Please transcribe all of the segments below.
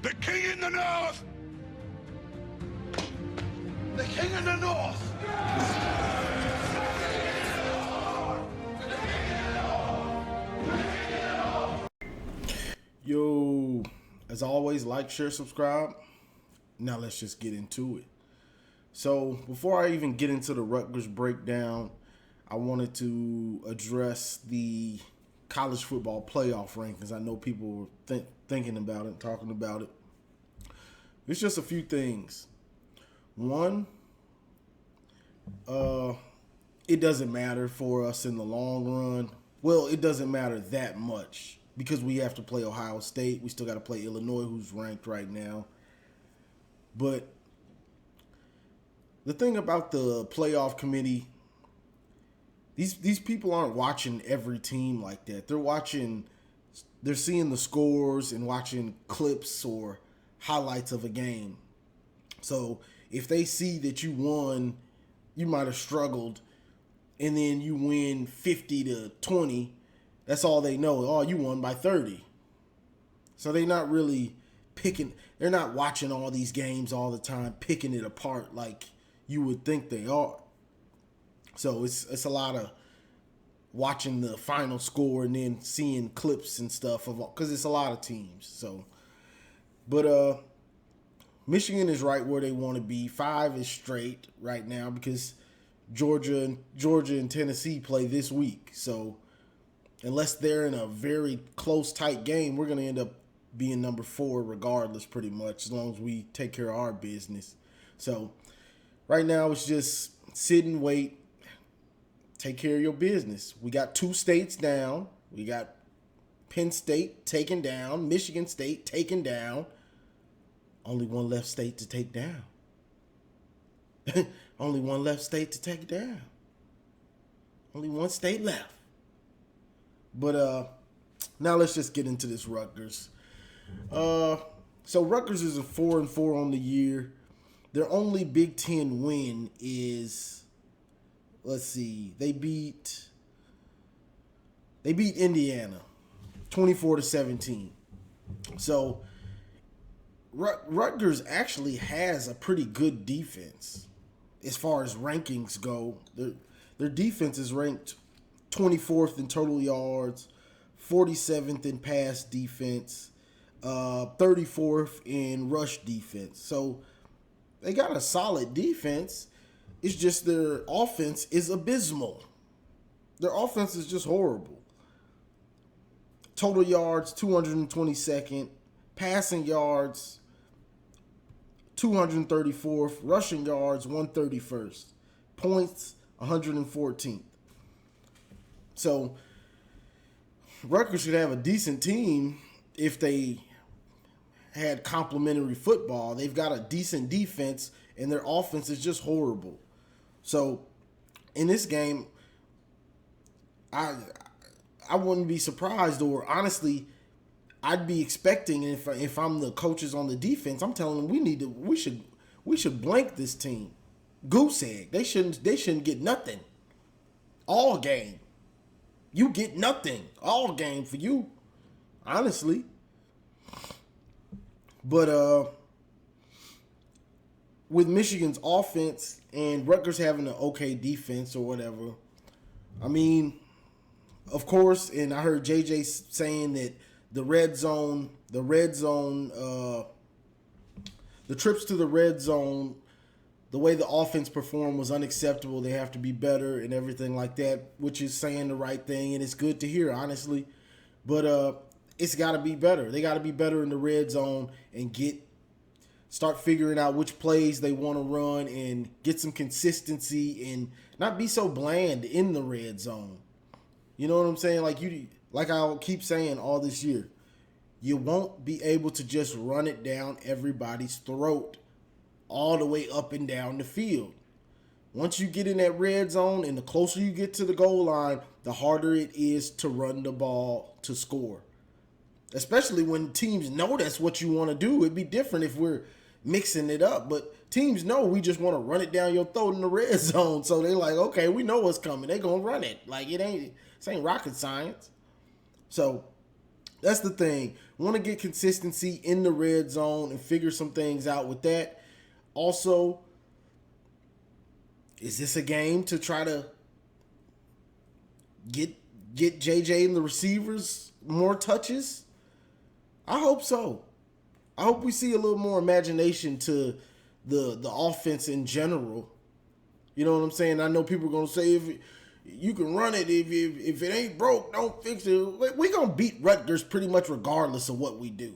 The king in the north! The king in the north! Yo, as always, like, share, subscribe. Now let's just get into it. So before I even get into the Rutgers breakdown, I wanted to address the college football playoff rankings. I know people were thinking about it, talking about it. It's just a few things. One, it doesn't matter for us in the long run. Well, it doesn't matter that much because we have to play Ohio State. We still got to play Illinois, who's ranked right now. But the thing about the playoff committee, these people aren't watching every team like that. They're seeing the scores and watching clips or highlights of a game. So if they see that you won, you might have struggled, and then you win 50-20, that's all they know. Oh, you won by 30. So they're not really they're not watching all these games all the time, picking it apart like you would think they are. So it's a lot of watching the final score and then seeing clips and stuff because it's a lot of teams. So, but Michigan is right where they want to be. 5 is straight right now because Georgia and Tennessee play this week. So unless they're in a very close, tight game, we're going to end up being number 4 regardless, pretty much, as long as we take care of our business. So right now it's just sit and wait, take care of your business. We got 2 states down. We got Penn State taken down, Michigan State taken down. Only one left state to take down. Only one left state to take down. Only one state left. But now let's just get into this Rutgers. So Rutgers is a 4-4 on the year. Their only Big Ten win is, let's see, they beat Indiana 24-17. So Rutgers actually has a pretty good defense as far as rankings go. Their defense is ranked 24th in total yards, 47th in pass defense, 34th in rush defense. So they got a solid defense. It's just their offense is abysmal. Their offense is just horrible. Total yards, 222nd. Passing yards, 234th. Rushing yards, 131st. Points, 114th. So Rutgers should have a decent team if they had complementary football. They've got a decent defense, and their offense is just horrible. So in this game, I wouldn't be surprised, or honestly, I'd be expecting, if I'm the coaches on the defense, I'm telling them we should blank this team. Goose egg. They shouldn't get nothing. All game. You get nothing. All game for you. Honestly. But with Michigan's offense and Rutgers having an okay defense or whatever, I mean, of course, and I heard JJ saying that the trips to the red zone, the way the offense performed was unacceptable. They have to be better and everything like that, which is saying the right thing, and it's good to hear, honestly. But it's got to be better. They got to be better in the red zone and start figuring out which plays they want to run and get some consistency and not be so bland in the red zone. You know what I'm saying? Like I'll keep saying all this year, you won't be able to just run it down everybody's throat all the way up and down the field. Once you get in that red zone and the closer you get to the goal line, the harder it is to run the ball to score. Especially when teams know that's what you want to do. It'd be different if we're mixing it up. But teams know we just want to run it down your throat in the red zone. So they're like, okay, we know what's coming. They're going to run it. Like, this ain't rocket science. So That's the thing. Want to get consistency in the red zone and figure some things out with that. Also, is this a game to try to get JJ and the receivers more touches? I hope so. I hope we see a little more imagination to the offense in general. You know what I'm saying? I know people are gonna say if you can run it, if it ain't broke, don't fix it. We're gonna beat Rutgers pretty much regardless of what we do.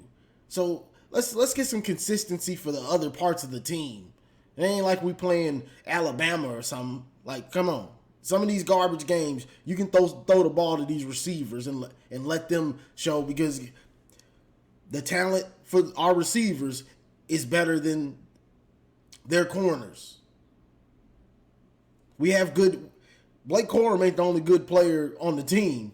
So let's get some consistency for the other parts of the team. It ain't like we playing Alabama or something. Like, come on. Some of these garbage games, you can throw the ball to these receivers and let them show, because the talent for our receivers is better than their corners. We have good. Blake Corum ain't the only good player on the team.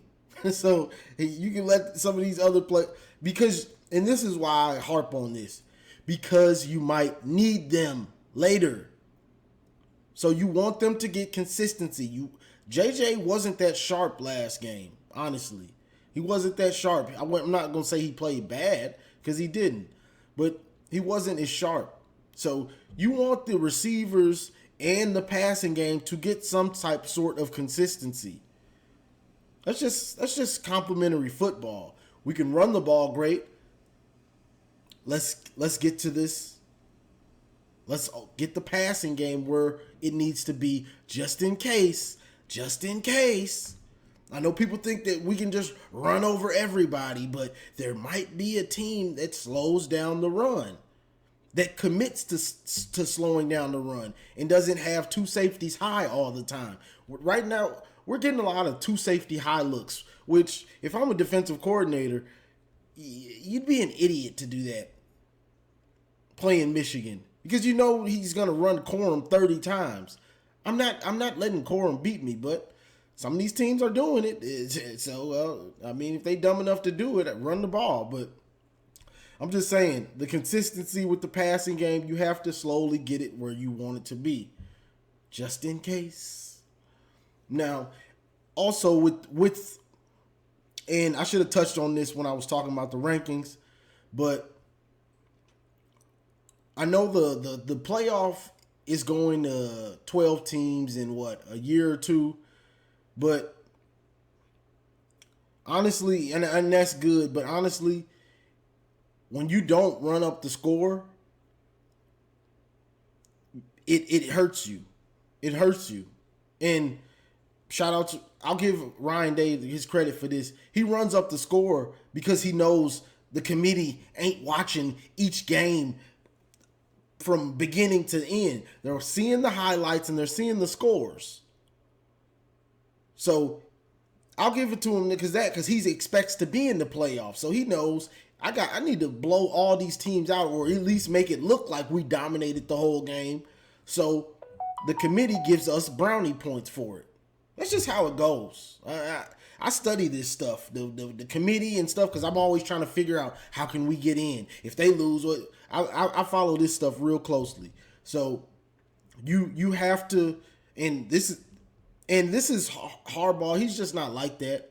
So you can let some of these other play, because, and this is why I harp on this, because you might need them later. So you want them to get consistency. JJ wasn't that sharp last game, honestly. He wasn't that sharp. I'm not going to say he played bad, because he didn't. But he wasn't as sharp. So you want the receivers and the passing game to get some sort of consistency. That's just complimentary football. We can run the ball great. Let's get to this. Let's get the passing game where it needs to be, just in case. Just in case. I know people think that we can just run over everybody, but there might be a team that slows down the run, that commits to slowing down the run and doesn't have two safeties high all the time. Right now, we're getting a lot of two safety high looks, which, if I'm a defensive coordinator, you'd be an idiot to do that playing Michigan, because you know he's going to run Corum 30 times. I'm not letting Corum beat me, but some of these teams are doing it. So, I mean, if they dumb enough to do it, run the ball. But I'm just saying, the consistency with the passing game, you have to slowly get it where you want it to be, just in case. Now, also with and I should have touched on this when I was talking about the rankings, but I know the playoff is going to 12 teams in a year or two, but honestly, and that's good, but honestly, when you don't run up the score, it hurts you. It hurts you. And shout out to, I'll give Ryan Day his credit for this. He runs up the score because he knows the committee ain't watching each game from beginning to end. They're seeing the highlights and they're seeing the scores. So I'll give it to him because he expects to be in the playoffs. So he knows I need to blow all these teams out, or at least make it look like we dominated the whole game. So the committee gives us brownie points for it. That's just how it goes. I study this stuff, the committee and stuff, because I'm always trying to figure out how can we get in. If they lose, I follow this stuff real closely. So you have to, and this is Harbaugh. He's just not like that.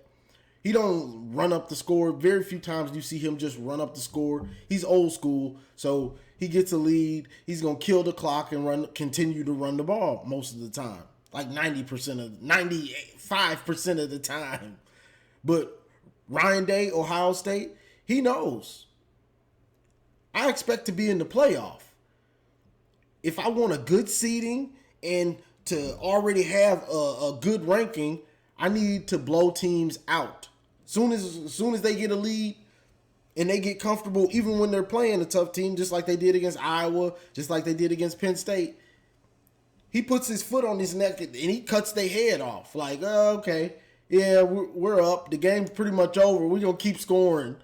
He don't run up the score. Very few times do you see him just run up the score. He's old school, so he gets a lead. He's gonna kill the clock and continue to run the ball most of the time, like 95% of the time. But Ryan Day, Ohio State, he knows. I expect to be in the playoff. If I want a good seeding and to already have a good ranking, I need to blow teams out. Soon as they get a lead and they get comfortable, even when they're playing a tough team, just like they did against Iowa, just like they did against Penn State, he puts his foot on his neck and he cuts their head off. Like, oh, okay, yeah, we're up. The game's pretty much over. We're going to keep scoring.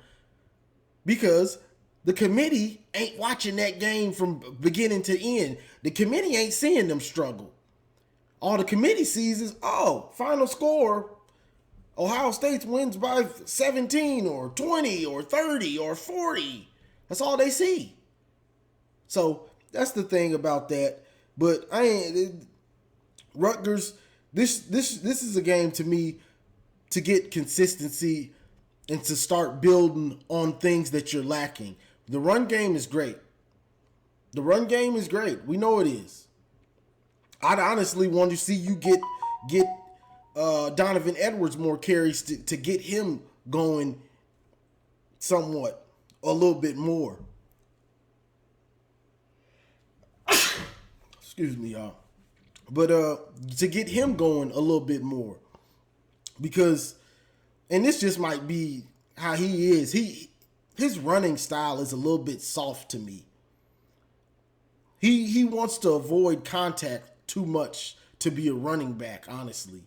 Because the committee ain't watching that game from beginning to end. The committee ain't seeing them struggle. All the committee sees is, final score, Ohio State wins by 17 or 20 or 30 or 40. That's all they see. So that's the thing about that. But Rutgers, this is a game to me to get consistency and to start building on things that you're lacking. The run game is great. The run game is great. We know it is. I'd honestly want to see you get Donovan Edwards more carries to get him going somewhat, a little bit more. Excuse me, y'all. But to get him going a little bit more. Because, and this just might be how he is. His running style is a little bit soft to me. He wants to avoid contact too much to be a running back, honestly.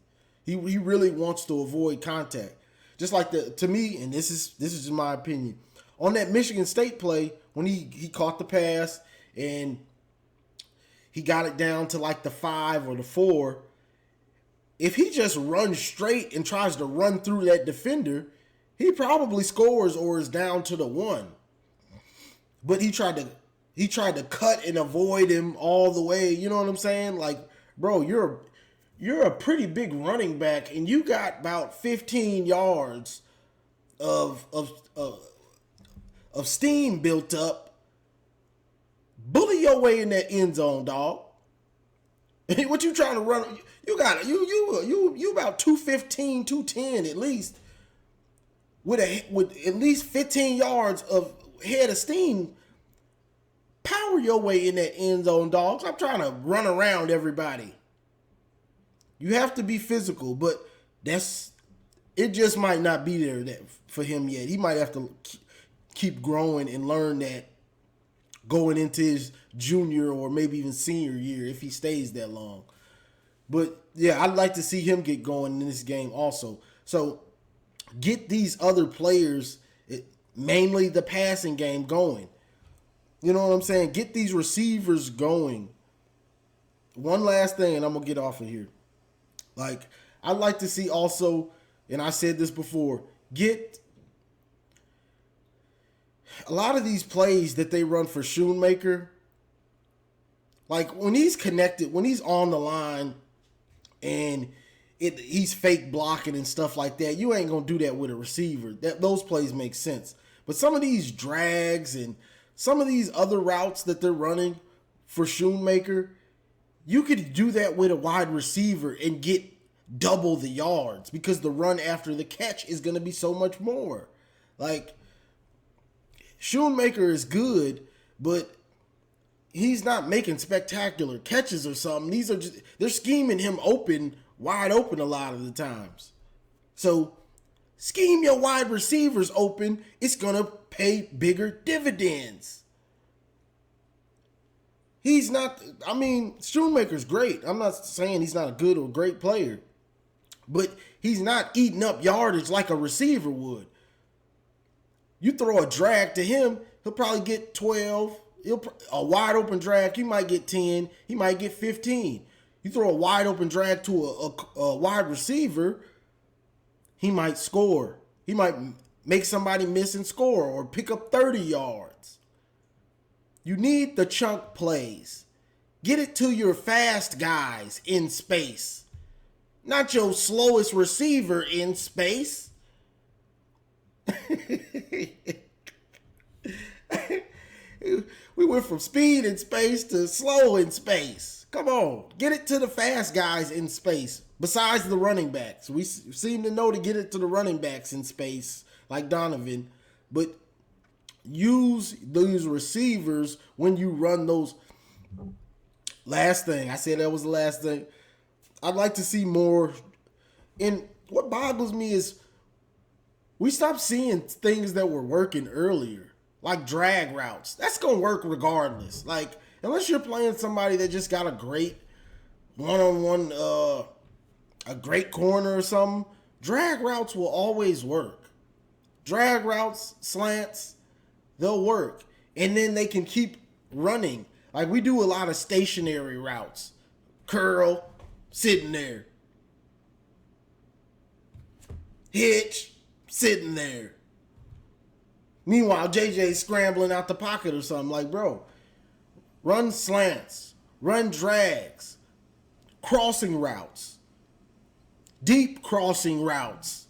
He really wants to avoid contact. Just like to me, and this is just my opinion. On that Michigan State play, when he caught the pass and he got it down to like the 5 or the 4, if he just runs straight and tries to run through that defender, he probably scores or is down to the 1. But he tried to cut and avoid him all the way. You know what I'm saying? Like, bro, you're a pretty big running back, and you got about 15 yards of steam built up. Bully your way in that end zone, dog. What you trying to run? You got you about 215, 210 at least. With at least 15 yards of head of steam. Power your way in that end zone, dog. Stop trying to run around everybody. You have to be physical, but it just might not be there for him yet. He might have to keep growing and learn that going into his junior or maybe even senior year if he stays that long. But yeah, I'd like to see him get going in this game also. So get these other players, mainly the passing game, going. You know what I'm saying? Get these receivers going. One last thing, and I'm going to get off of here. Like, I'd like to see also, and I said this before, get a lot of these plays that they run for Schoonmaker. Like, when he's connected, when he's on the line and he's fake blocking and stuff like that, you ain't going to do that with a receiver. Those plays make sense. But some of these drags and some of these other routes that they're running for Schoonmaker, you could do that with a wide receiver and get double the yards because the run after the catch is going to be so much more. Like, Schoonmaker is good, but he's not making spectacular catches or something. They're scheming him wide open a lot of the times. So scheme your wide receivers open. It's going to pay bigger dividends. Schoonmaker's great. I'm not saying he's not a good or great player, but he's not eating up yardage like a receiver would. You throw a drag to him, he'll probably get 12. A wide open drag, he might get 10. He might get 15. You throw a wide open drag to a wide receiver, he might score. He might make somebody miss and score or pick up 30 yards. You need the chunk plays. Get it to your fast guys in space, not your slowest receiver in space. We went from speed in space to slow in space. Come on. Get it to the fast guys in space. Besides the running backs. We seem to know to get it to the running backs in space, like Donovan. But use those receivers when you run those. Last thing. I said that was the last thing. I'd like to see more. And what boggles me is we stopped seeing things that were working earlier. Like drag routes. That's going to work regardless. Like, unless you're playing somebody that just got a great one-on-one, a great corner or something, drag routes will always work. Drag routes, slants, they'll work. And then they can keep running. Like, we do a lot of stationary routes. Curl, sitting there. Hitch, sitting there. Meanwhile, JJ's scrambling out the pocket or something. Like, bro, run slants, run drags, crossing routes, deep crossing routes.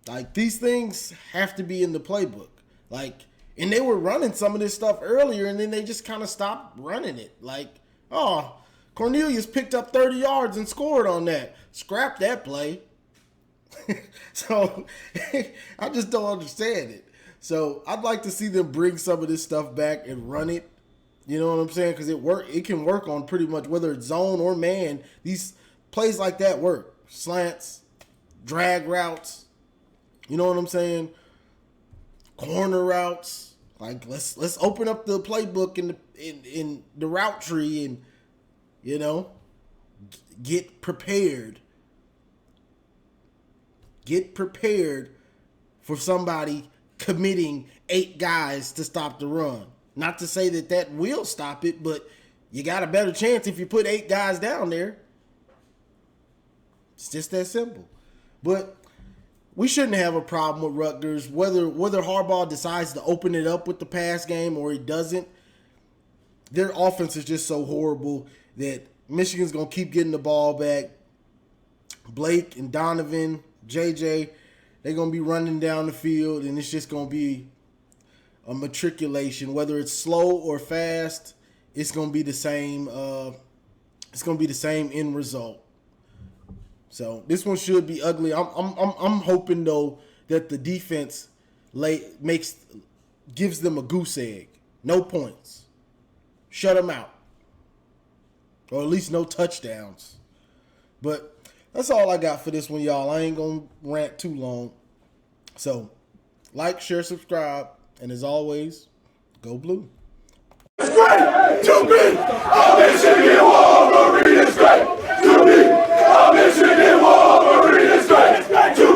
Like, these things have to be in the playbook. Like, and they were running some of this stuff earlier, and then they just kind of stopped running it. Like, oh, Cornelius picked up 30 yards and scored on that. Scrap that play. So, I just don't understand it. So, I'd like to see them bring some of this stuff back and run it. You know what I'm saying? Because it can work on pretty much whether it's zone or man. These plays like that work. Slants, drag routes. You know what I'm saying? Corner routes. Like, let's open up the playbook in the route tree and, you know, get prepared. Get prepared for somebody committing 8 guys to stop the run. Not to say that will stop it, but you got a better chance if you put 8 guys down there. It's just that simple. But we shouldn't have a problem with Rutgers. Whether Harbaugh decides to open it up with the pass game or he doesn't, their offense is just so horrible that Michigan's going to keep getting the ball back. Blake and Donovan, JJ, they're going to be running down the field, and it's just going to be a matriculation. Whether it's slow or fast, it's going to be the same. It's going to be the same end result. So this one should be ugly. I'm hoping though that the defense gives them a goose egg. No points. Shut them out. Or at least no touchdowns. But that's all I got for this one, y'all. I ain't going to rant too long. So like, share, subscribe. And as always, go blue. It's great to be a Michigan Wolverine. It's great to be a Michigan Wolverine. It's great to